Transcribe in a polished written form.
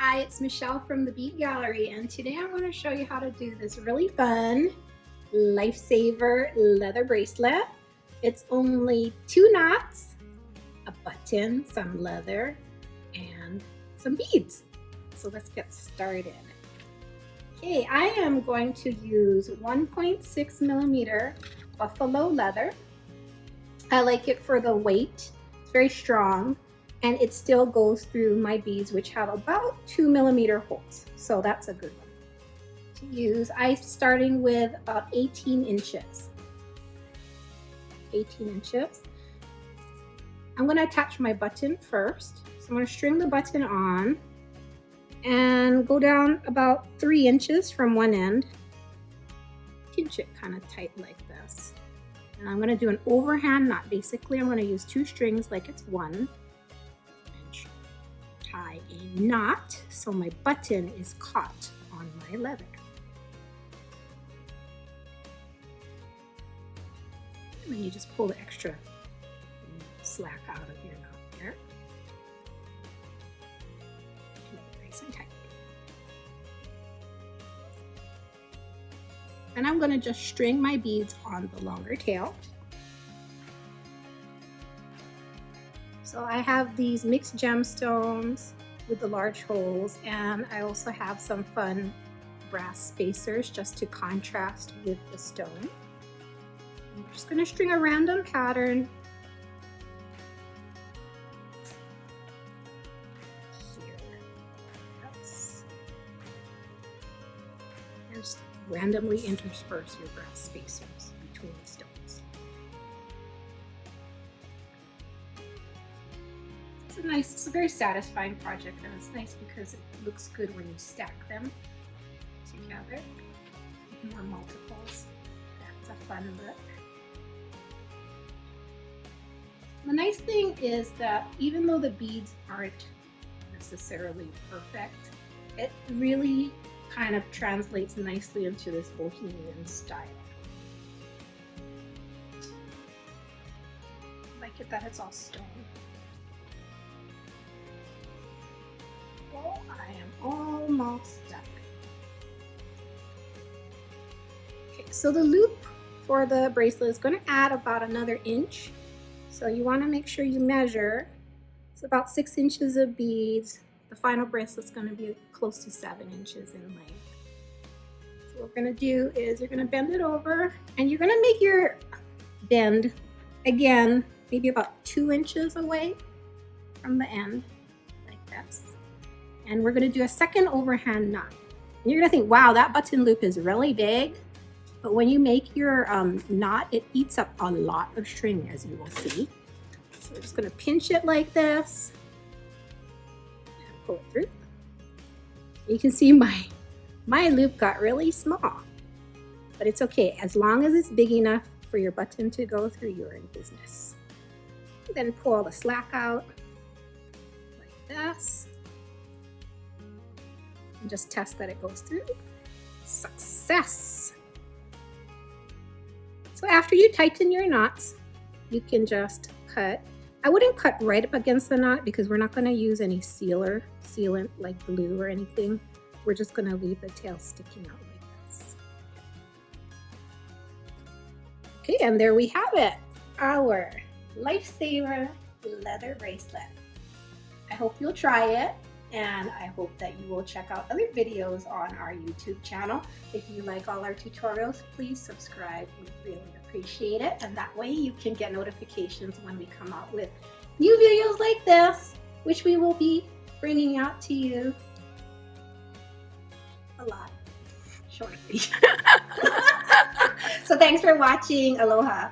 Hi, it's Michelle from the Bead Gallery, and today I'm going to show you how to do this really fun Lifesaver leather bracelet. It's only 2 knots, a button, some leather, and some beads. So let's get started. Okay, I am going to use 1.6 millimeter buffalo leather. I like it for the weight. It's very strong. And it still goes through my beads, which have about 2 millimeter holes. So that's a good one to use. I'm starting with about 18 inches. 18 inches. I'm going to attach my button first. So I'm going to string the button on and go down about 3 inches from one end. Pinch it kind of tight like this. And I'm going to do an overhand knot. Basically, I'm going to use 2 strings like it's one. Tie a knot so my button is caught on my leather. And then you just pull the extra slack out of your knot there. Keep it nice and tight. And I'm going to just string my beads on the longer tail. So I have these mixed gemstones with the large holes, and I also have some fun brass spacers just to contrast with the stone. I'm just going to string a random pattern here. Yes. And just randomly intersperse your brass spacers between the stones. It's a very satisfying project, and it's nice because it looks good when you stack them together. More multiples. That's a fun look. The nice thing is that even though the beads aren't necessarily perfect, it really kind of translates nicely into this bohemian style. I like it that it's all stone. I am almost done. Okay, so the loop for the bracelet is going to add about another inch. So you want to make sure you measure. It's about 6 inches of beads. The final bracelet's going to be close to 7 inches in length. So what we're going to do is you're going to bend it over, and you're going to make your bend again maybe about 2 inches away from the end, like this. And we're going to do a second overhand knot. And you're going to think, wow, that button loop is really big. But when you make your knot, it eats up a lot of string, as you will see. So we're just going to pinch it like this and pull it through. You can see my loop got really small, but it's okay. As long as it's big enough for your button to go through, you're in business. Then pull all the slack out like this. And just test that it goes through. Success! So after you tighten your knots, you can just cut. I wouldn't cut right up against the knot because we're not going to use any sealant like glue or anything. We're just going to leave the tail sticking out like this. Okay, and there we have it, our Lifesaver leather bracelet. I hope you'll try it. And I hope that you will check out other videos on our YouTube channel. If you like all our tutorials, please subscribe. We really appreciate it. And that way you can get notifications when we come out with new videos like this, which we will be bringing out to you a lot shortly. So thanks for watching. Aloha.